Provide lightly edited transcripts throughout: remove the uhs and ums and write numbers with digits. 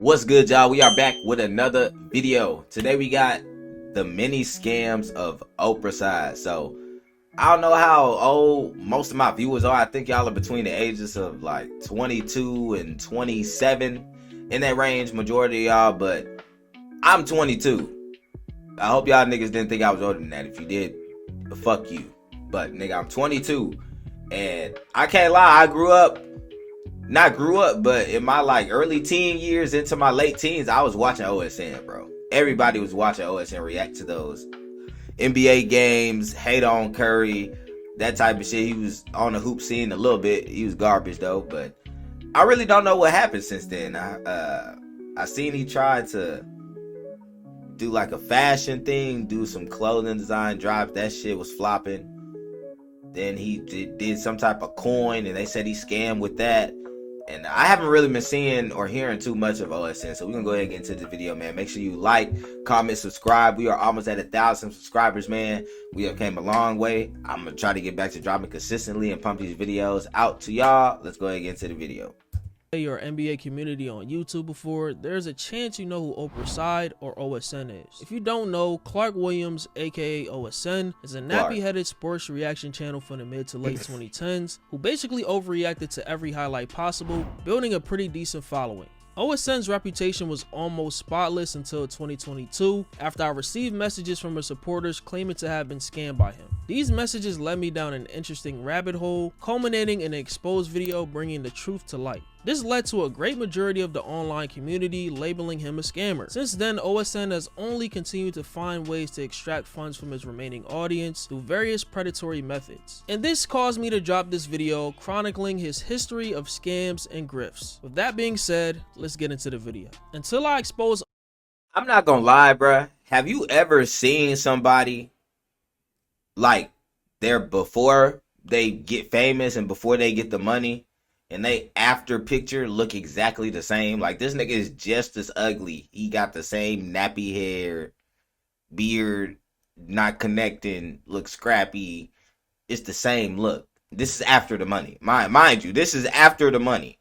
What's good, y'all? We are back with another video. Today we got the mini scams of Oprah Side. So I don't know how old most of my viewers are. I think y'all are between the ages of like 22 and 27, in that range, majority of y'all, but I'm 22. I hope y'all niggas didn't think I was older than that. If you did, fuck you. But nigga, I'm 22 and I can't lie, I grew up, but in my like early teen years into my late teens, I was watching OSN, bro. Everybody was watching OSN react to those NBA games, hate on Curry, that type of shit. He was on the hoop scene a little bit. He was garbage though, but I really don't know what happened since then. I seen he tried to do like a fashion thing, do some clothing design drops. That shit was flopping. Then he did some type of coin, and they said he scammed with that. And I haven't really been seeing or hearing too much of OSN, so we're gonna go ahead and get into the video, man. Make sure you like, comment, subscribe. We are almost at 1,000 subscribers, man. We have came a long way. I'm gonna try to get back to dropping consistently and pump these videos out to y'all. Let's go ahead and get into the video. Your NBA community on YouTube before, there's a chance you know who Oprah Side or OSN is. If you don't know, Clark Williams, aka OSN, is a nappy-headed sports reaction channel from the mid to late 2010s who basically overreacted to every highlight possible, building a pretty decent following. OSN's reputation was almost spotless until 2022, after I received messages from his supporters claiming to have been scammed by him. These messages led me down an interesting rabbit hole, culminating in an exposed video bringing the truth to light. This led to a great majority of the online community labeling him a scammer. Since then, OSN has only continued to find ways to extract funds from his remaining audience through various predatory methods. And this caused me to drop this video chronicling his history of scams and grifts. With that being said, let's get into the video. Until I expose... I'm not gonna lie, bruh. Have you ever seen somebody like they're before they get famous and before they get the money, and they after picture look exactly the same? Like, this nigga is just as ugly. He got the same nappy hair, beard, not connecting, looks scrappy. It's the same look. This is after the money. Mind you, this is after the money.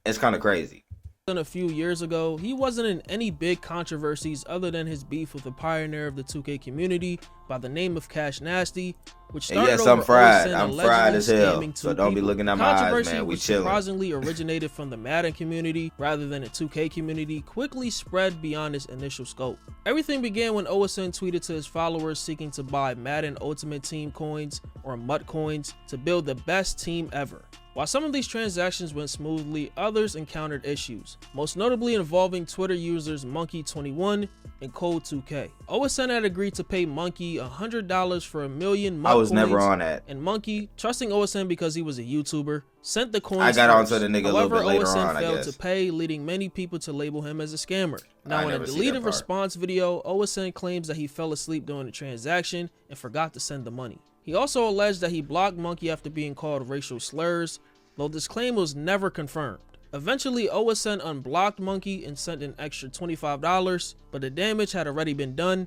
It's kind of crazy. A few years ago, he wasn't in any big controversies other than his beef with the pioneer of the 2K community by the name of Cash Nasty, which started yes, over I'm fried. OSN I'm fried as hell. So don't be looking at my eyes, man. We chilling. Surprisingly originated from the Madden community rather than the 2K community, quickly spread beyond its initial scope. Everything began when OSN tweeted to his followers seeking to buy Madden Ultimate Team coins or MUT coins to build the best team ever. While some of these transactions went smoothly, others encountered issues, most notably involving Twitter users Monkey21 and Code2K. OSN had agreed to pay Monkey $100 for 1 million MUT coins. I was never on that. And Monkey, trusting OSN because he was a YouTuber, sent the coins. I got onto the nigga However, a little bit later OSN on, I failed guess. to pay, leading many people to label him as a scammer. Now, in a deleted response video, OSN claims that he fell asleep during the transaction and forgot to send the money. He also alleged that he blocked Monkey after being called racial slurs, though this claim was never confirmed. Eventually, OSN unblocked Monkey and sent an extra $25, but the damage had already been done.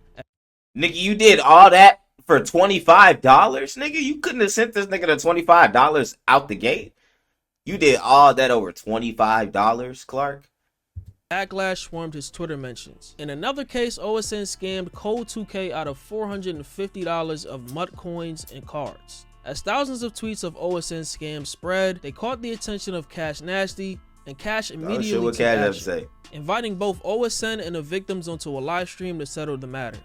Nigga, you did all that for $25? Nigga, you couldn't have sent this nigga the $25 out the gate. You did all that over $25, Clark? Backlash swarmed his Twitter mentions. In another case, OSN scammed Code2K out of $450 of MUT coins and cards. As thousands of tweets of OSN scams spread, they caught the attention of Cash Nasty, and Cash immediately took action, inviting both OSN and the victims onto a live stream to settle the matter.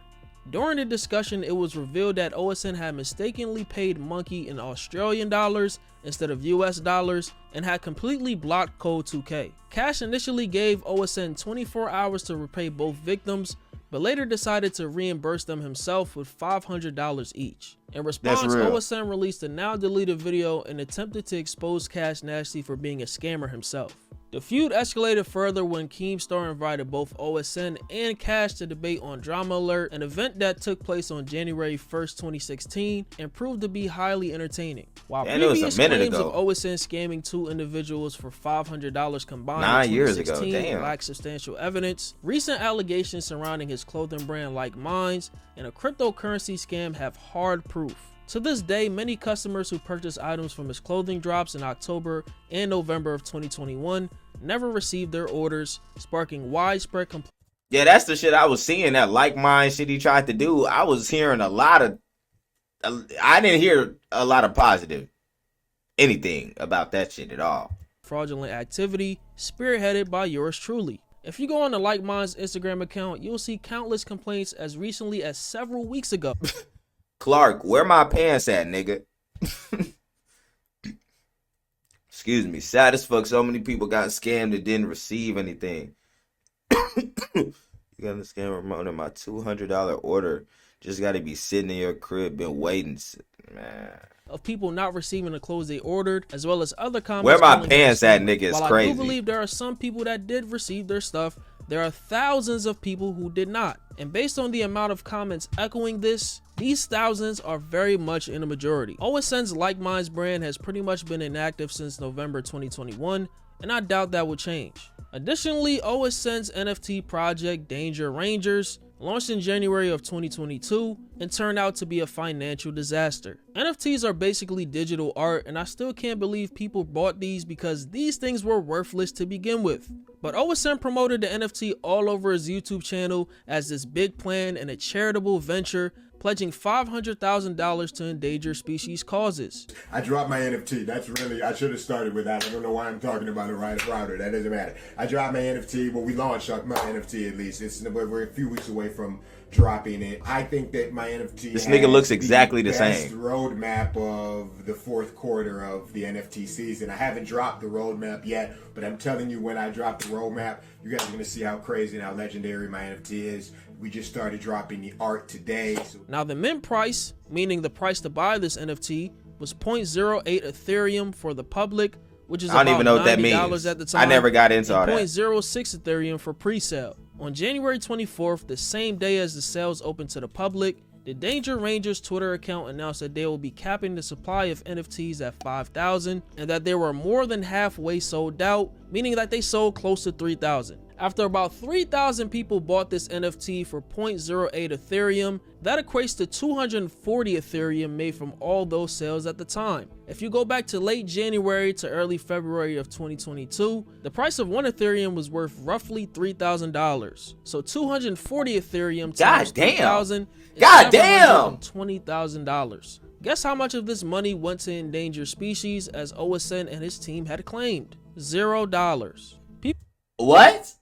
During the discussion, it was revealed that OSN had mistakenly paid Monkey in Australian dollars instead of US dollars and had completely blocked Code2K. Cash initially gave OSN 24 hours to repay both victims, but later decided to reimburse them himself with $500 each. In response, OSN released a now deleted video and attempted to expose Cash Nasty for being a scammer himself. The feud escalated further when Keemstar invited both OSN and Cash to debate on Drama Alert, an event that took place on January 1st, 2016, and proved to be highly entertaining. While previous claims of OSN scamming two individuals for $500 combined in 2016 lacked substantial evidence, recent allegations surrounding his clothing brand Like Minds and a cryptocurrency scam have hard proof. To this day, many customers who purchase items from his clothing drops in October and November of 2021 never received their orders, sparking widespread complaints. Yeah, that's the shit I was seeing, that like mind shit he tried to do. I was hearing I didn't hear a lot of positive anything about that shit at all. Fraudulent activity spearheaded by yours truly. If you go on the Like Mind's Instagram account, you'll see countless complaints as recently as several weeks ago. Clark, where my pants at, nigga? Excuse me. Sad as fuck, so many people got scammed and didn't receive anything. You got a scam remote my $200 order. Just got to be sitting in your crib, been waiting, man. Of people not receiving the clothes they ordered, as well as other comments. Where my pants at, nigga, is While crazy. I do believe there are some people that did receive their stuff, there are thousands of people who did not. And based on the amount of comments echoing this, these thousands are very much in a majority. OSN's Like Minds brand has pretty much been inactive since November 2021, and I doubt that will change. Additionally, OSN's NFT project Danger Rangers launched in January of 2022 and turned out to be a financial disaster. NFTs are basically digital art, and I still can't believe people bought these because these things were worthless to begin with. But OSN promoted the NFT all over his YouTube channel as this big plan and a charitable venture, pledging $500,000 to endangered species causes. I dropped my NFT. That's really, I should have started with that. I don't know why I'm talking about it right about it. That doesn't matter. I dropped my NFT. Well, we launched my NFT at least. We're a few weeks away from dropping it. I think that my NFT. This nigga looks exactly the best same. Roadmap of the fourth quarter of the NFT season. I haven't dropped the roadmap yet, but I'm telling you, when I drop the roadmap, you guys are gonna see how crazy and how legendary my NFT is. We just started dropping the art today. Now the mint price, meaning the price to buy this NFT, was 0.08 Ethereum for the public, which is I don't about even know what that $90 means. at the time. I never got into all and that. 0.06 Ethereum for pre-sale. On January 24th, the same day as the sales opened to the public, the Danger Rangers Twitter account announced that they will be capping the supply of NFTs at 5,000 and that they were more than halfway sold out, meaning that they sold close to 3,000. After about 3,000 people bought this NFT for 0.08 Ethereum, that equates to 240 Ethereum made from all those sales at the time. If you go back to late January to early February of 2022, the price of 1 Ethereum was worth roughly $3,000. So 240 Ethereum times 3,000 is $720,000. Guess how much of this money went to endangered species, as OSN and his team had claimed? $0. What?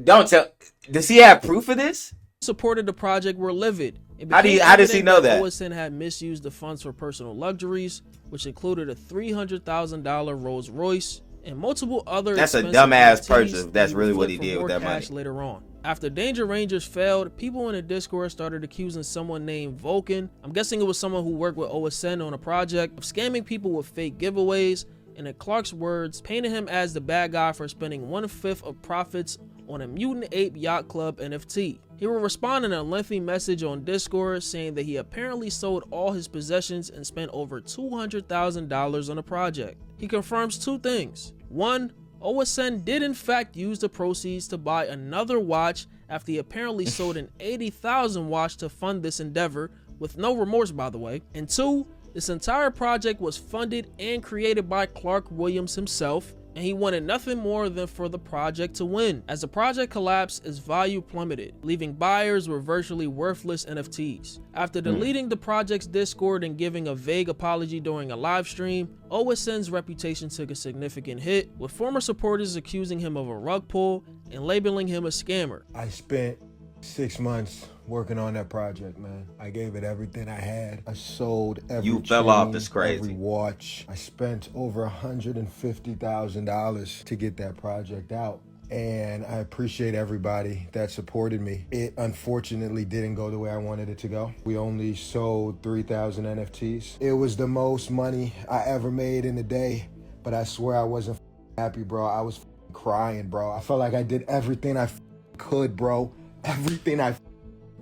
Don't tell. Does he have proof of this? Supported the project were livid. How does he know that? OSN had misused the funds for personal luxuries, which included a $300,000 Rolls Royce and multiple other. That's a expensive dumbass NFTs purchase. That's that really would what he flip for did with more that money. cash later on. After Danger Rangers failed, people in the Discord started accusing someone named Vulcan, I'm guessing it was someone who worked with OSN on a project, of scamming people with fake giveaways, and in Clark's words, painted him as the bad guy for spending 1/5 of profits on a Mutant Ape Yacht Club NFT. He will respond in a lengthy message on Discord saying that he apparently sold all his possessions and spent over $200,000 on a project. He confirms two things. One, OSN did in fact use the proceeds to buy another watch after he apparently sold an 80,000 watch to fund this endeavor, with no remorse by the way. And two, this entire project was funded and created by Clark Williams himself, and he wanted nothing more than for the project to win. As the project collapsed, its value plummeted, leaving buyers with virtually worthless NFTs. After deleting the project's Discord and giving a vague apology during a live stream, OSN's reputation took a significant hit, with former supporters accusing him of a rug pull and labeling him a scammer. I spent 6 months working on that project, man. I gave it everything I had. I sold every You fell chain, off, that's crazy. every watch. I spent over $150,000 to get that project out. And I appreciate everybody that supported me. It unfortunately didn't go the way I wanted it to go. We only sold 3,000 NFTs. It was the most money I ever made in a day, but I swear I wasn't happy, bro. I was crying, bro. I felt like I did everything I could, bro. Everything I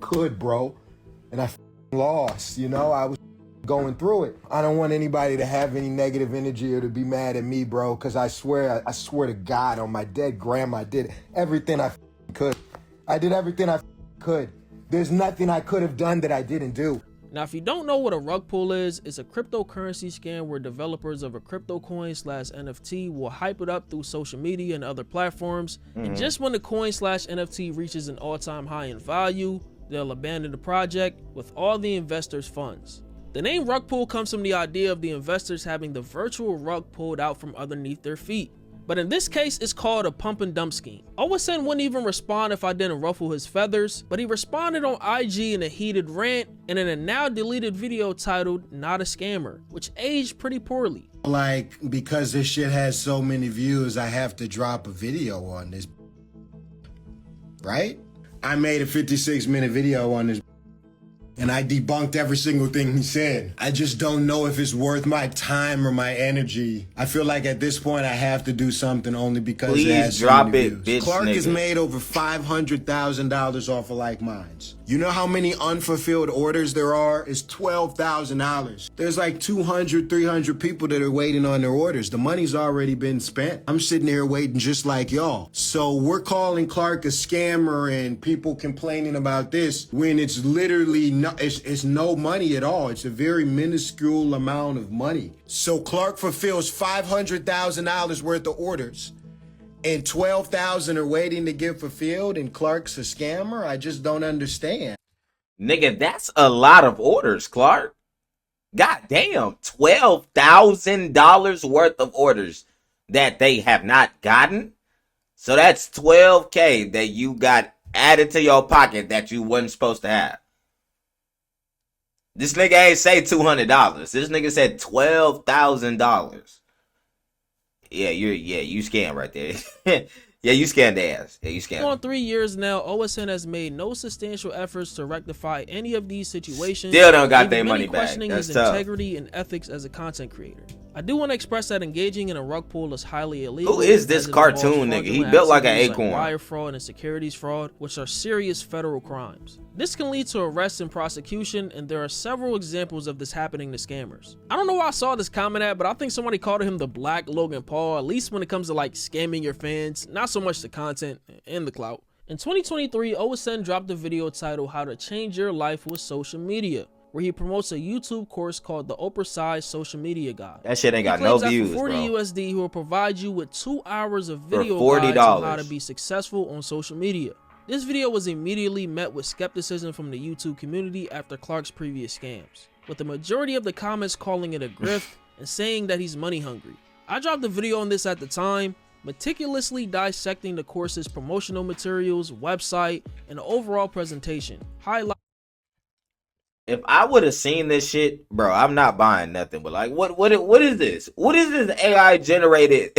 could, bro. And I lost, you know? I was going through it. I don't want anybody to have any negative energy or to be mad at me, bro, because I swear to God, on my dead grandma, I did everything I could. I did everything I could. There's nothing I could have done that I didn't do. Now, if you don't know what a rug pull is, it's a cryptocurrency scam where developers of a crypto coin / NFT will hype it up through social media and other platforms. And just when the coin / NFT reaches an all-time high in value, they'll abandon the project with all the investors' funds. The name rug pull comes from the idea of the investors having the virtual rug pulled out from underneath their feet. But in this case, it's called a pump and dump scheme. OSN wouldn't even respond if I didn't ruffle his feathers, but he responded on IG in a heated rant and in a now deleted video titled "Not a Scammer," which aged pretty poorly. Like, because this shit has so many views, I have to drop a video on this, right? I made a 56-minute video on this, and I debunked every single thing he said. I just don't know if it's worth my time or my energy. I feel like at this point I have to do something only because it has so many views. Clark has made over $500,000 off of Like Minds. You know how many unfulfilled orders there are? It's $12,000. There's like 200, 300 people that are waiting on their orders. The money's already been spent. I'm sitting here waiting just like y'all. So we're calling Clark a scammer and people complaining about this when it's literally it's no money at all. It's a very minuscule amount of money. So Clark fulfills $500,000 worth of orders and 12,000 are waiting to get fulfilled, and Clark's a scammer? I just don't understand. Nigga, that's a lot of orders, Clark. God damn, $12,000 worth of orders that they have not gotten. So that's $12K that you got added to your pocket that you wasn't supposed to have. This nigga ain't say $200. This nigga said $12,000. Yeah, you scam right there. Yeah, you scammed the ass. Yeah, you scammed. On 3 years now, OSN has made no substantial efforts to rectify any of these situations. Still don't got their money back. Questioning That's his tough. integrity and ethics as a content creator. I do want to express that engaging in a rug pull is highly illegal. Who is this cartoon nigga? He built like an acorn. Like wire fraud and securities fraud, which are serious federal crimes. This can lead to arrest and prosecution, and there are several examples of this happening to scammers. I don't know where I saw this comment at, but I think somebody called him the Black Logan Paul, at least when it comes to like scamming your fans, not so much the content and the clout. In 2023, OSN dropped a video titled "How to Change Your Life with Social Media," where he promotes a YouTube course called the Oprah Side Social Media Guide. That shit ain't got no views, for 40 bro. USD, he will provide you with 2 hours of video for $40. guides on how to be successful on social media. This video was immediately met with skepticism from the YouTube community after Clark's previous scams, with the majority of the comments calling it a grift and saying that he's money hungry. I dropped a video on this at the time, meticulously dissecting the course's promotional materials, website, and the overall presentation. If I would have seen this shit, bro, I'm not buying nothing. But like, what is this? What is this AI generated?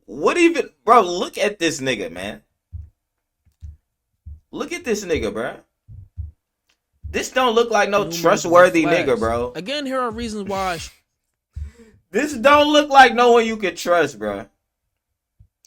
What even, bro? Look at this nigga, man. Look at this nigga, bro. This don't look like no trustworthy nigga, bro. Again, here are reasons why. This don't look like no one you can trust, bro.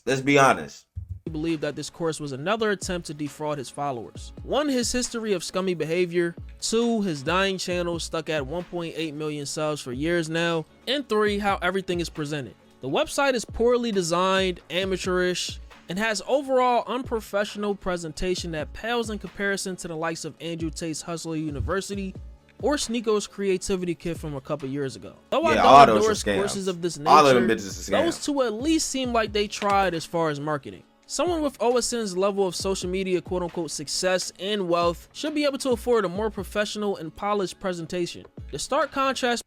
Let's be honest. He believed that this course was another attempt to defraud his followers. 1, his history of scummy behavior. 2, his dying channel stuck at 1.8 million subs for years now. And 3, how everything is presented. The website is poorly designed, amateurish, and has overall unprofessional presentation that pales in comparison to the likes of Andrew Tate's Hustler University or Sneako's Creativity Kit from a couple years ago. Though I don't endorse courses of this nature, those two at least seem like they tried as far as marketing. Someone with OSN's level of social media quote-unquote success and wealth should be able to afford a more professional and polished presentation. The stark contrast...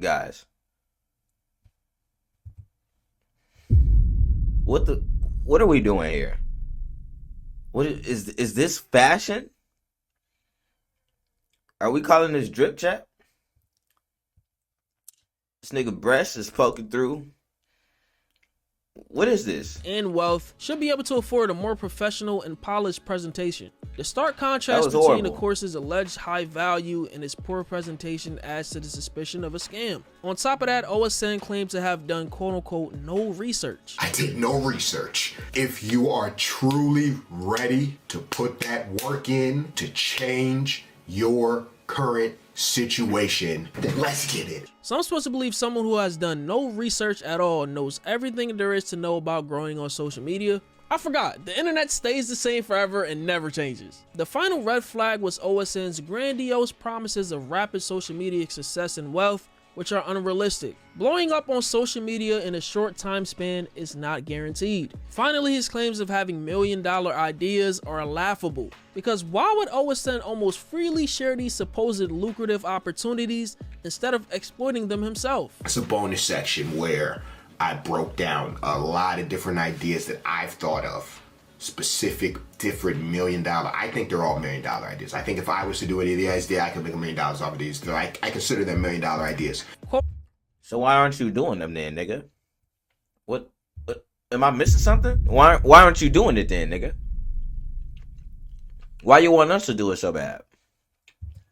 Guys. What are we doing here? What is this fashion? Are we calling this drip chat? This nigga breast is poking through. What is this? And wealth should be able to afford a more professional and polished presentation. The stark contrast between the course's alleged high value and its poor presentation adds to the suspicion of a scam. On top of that, OSN claims to have done quote-unquote no research. I did no research. If you are truly ready to put that work in to change your current situation, then let's get it. So I'm supposed to believe someone who has done no research at all knows everything there is to know about growing on social media? I forgot, the internet stays the same forever and never changes. The final red flag was OSN's grandiose promises of rapid social media success and wealth, which are unrealistic. Blowing up on social media in a short time span is not guaranteed. Finally, his claims of having million-dollar ideas are laughable, because why would OSN almost freely share these supposed lucrative opportunities instead of exploiting them himself? It's a bonus section where I broke down a lot of different ideas that I've thought of. Specific, different million-dollar. I think they're all million-dollar ideas. I think if I was to do any of these, I could make $1 million off of these. So I consider them million-dollar ideas. So why aren't you doing them then, nigga? What? Am I missing something? Why aren't you doing it then, nigga? Why you want us to do it so bad?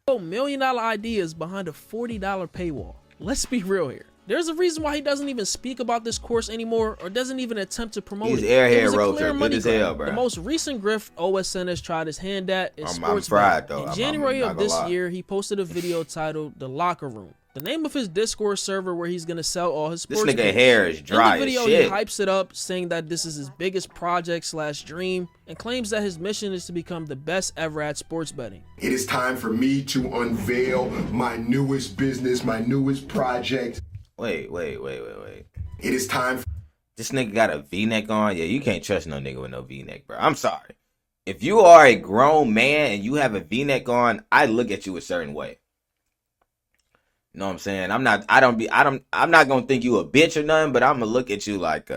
$1 million ideas behind a $40 paywall. Let's be real here. There's a reason why he doesn't even speak about this course anymore or doesn't even attempt to promote He's it. airhead roaster, good as hell, bro. The most recent grift OSN has tried his hand at is I'm sports fried, betting. though. In January of this lie. year, he posted a video titled The Locker Room, the name of his Discord server where he's gonna sell all his sports This nigga games. hair is dry In the video, as shit. he hypes it up, saying that this is his biggest project / dream, and claims that his mission is to become the best ever at sports betting. It is time for me to unveil my newest business, my newest project. Wait. It is time. This nigga got a V-neck on? Yeah, you can't trust no nigga with no V-neck, bro. I'm sorry. If you are a grown man and you have a V-neck on, I look at you a certain way. You know what I'm saying? I'm not gonna think you a bitch or nothing, but I'm gonna look at you like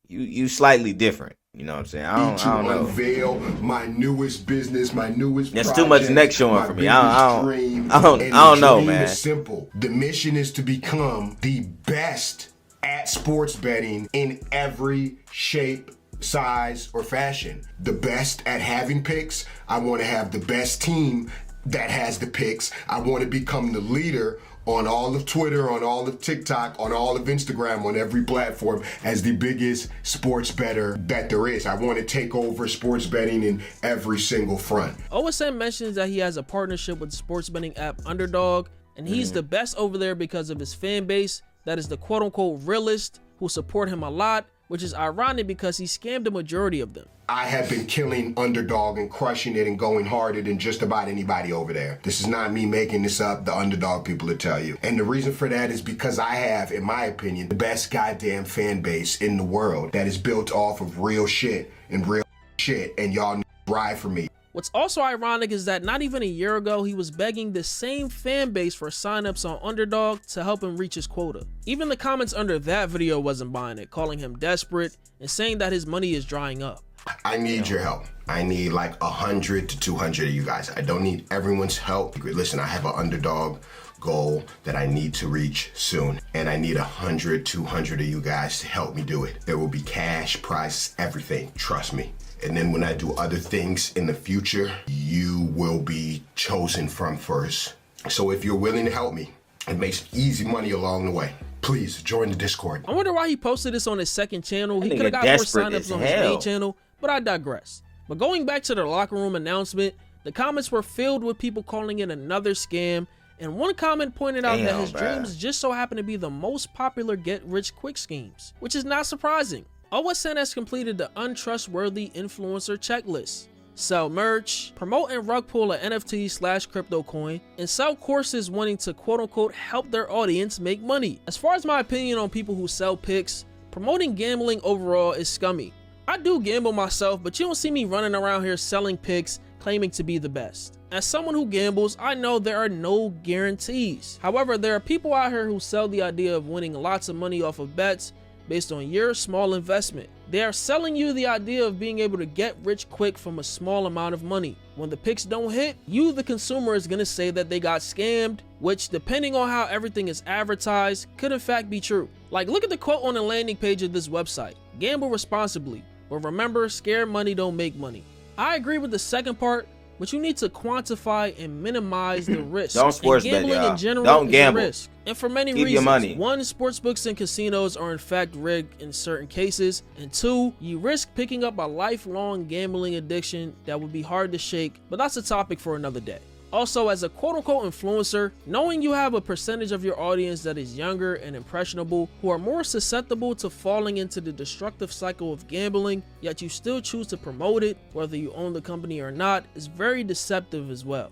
you slightly different. You know what I'm saying? I don't know. Unveil my newest business, my newest That's project, too much neck showing for me. I don't know, man. It's simple. The mission is to become the best at sports betting in every shape, size, or fashion. The best at having picks. I want to have the best team that has the picks. I want to become the leader on all of Twitter, on all of TikTok, on all of Instagram, on every platform as the biggest sports bettor that there is. I want to take over sports betting in every single front. OSN mentions that he has a partnership with the sports betting app Underdog, and he's the best over there because of his fan base that is the quote-unquote realist who support him a lot, which is ironic because he scammed the majority of them. I have been killing Underdog and crushing it and going harder than just about anybody over there. This is not me making this up. The Underdog people will tell you. And the reason for that is because I have, in my opinion, the best goddamn fan base in the world that is built off of real shit and real shit. And y'all ride for me. What's also ironic is that not even a year ago, he was begging the same fan base for signups on Underdog to help him reach his quota. Even the comments under that video wasn't buying it, calling him desperate and saying that his money is drying up. I need your help. I need like 100 to 200 of you guys. I don't need everyone's help. Listen, I have an Underdog goal that I need to reach soon, and I need 100, 200 of you guys to help me do it. There will be cash, prizes, everything. Trust me. And then when I do other things in the future, you will be chosen from first. So if you're willing to help me, it makes easy money along the way. Please join the Discord. I wonder why he posted this on his second channel. He That could have nigga got more desperate signups as on his hell. main channel, but I digress. But going back to the locker room announcement, the comments were filled with people calling it another scam, and one comment pointed out that his dreams just so happen to be the most popular get-rich-quick schemes, which is not surprising. OSN has completed the untrustworthy influencer checklist: sell merch, promote and rug pull an NFT / crypto coin, and sell courses wanting to quote-unquote help their audience make money. As far as my opinion on people who sell picks, promoting gambling overall is scummy. I do gamble myself, but you don't see me running around here selling picks claiming to be the best. As someone who gambles, I know there are no guarantees. However, there are people out here who sell the idea of winning lots of money off of bets based on your small investment. They are selling you the idea of being able to get rich quick from a small amount of money. When the picks don't hit, you, the consumer, is gonna say that they got scammed, which, depending on how everything is advertised, could in fact be true. Like, look at the quote on the landing page of this website: gamble responsibly, but remember, scared money don't make money. I agree with the second part, but you need to quantify and minimize the risk. Don't sports bet, gambling y'all. in general Don't is gamble. a risk. And for many Keep your reasons. money. One, sportsbooks and casinos are in fact rigged in certain cases. And two, you risk picking up a lifelong gambling addiction that would be hard to shake, but that's a topic for another day. Also, as a quote-unquote influencer, knowing you have a percentage of your audience that is younger and impressionable who are more susceptible to falling into the destructive cycle of gambling, yet you still choose to promote it, whether you own the company or not, is very deceptive as well.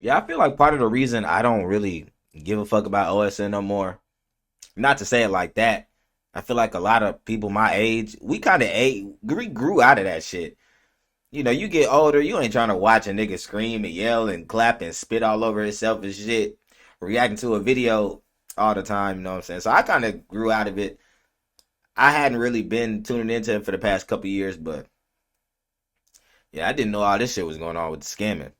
Yeah, I feel like part of the reason I don't really give a fuck about OSN no more, not to say it like that, I feel like a lot of people my age, we grew out of that shit. You know, you get older, you ain't trying to watch a nigga scream and yell and clap and spit all over himself and shit, reacting to a video all the time, you know what I'm saying? So I kind of grew out of it. I hadn't really been tuning into it for the past couple years, but yeah, I didn't know all this shit was going on with the scamming.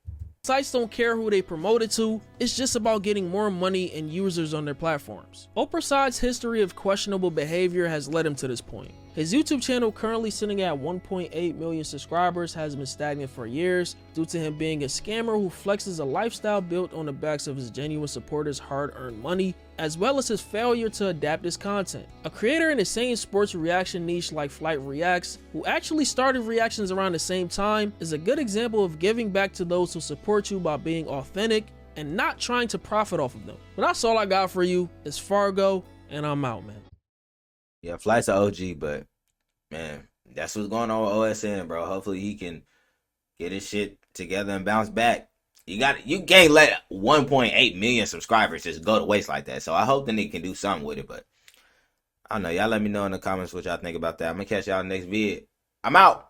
Sites don't care who they promote it to, it's just about getting more money and users on their platforms. Oprah Side's history of questionable behavior has led him to this point. His YouTube channel, currently sitting at 1.8 million subscribers, has been stagnant for years due to him being a scammer who flexes a lifestyle built on the backs of his genuine supporters' hard-earned money, as well as his failure to adapt his content. A creator in the same sports reaction niche like Flight Reacts, who actually started reactions around the same time, is a good example of giving back to those who support you by being authentic and not trying to profit off of them. But that's all I got for you. It's Fargo, and I'm out, man. Yeah, Flight's an OG, but man, that's what's going on with OSN, bro. Hopefully he can get his shit together and bounce back. You can't let 1.8 million subscribers just go to waste like that. So I hope the nigga can do something with it, but I don't know. Y'all let me know in the comments what y'all think about that. I'm gonna catch y'all next vid. I'm out.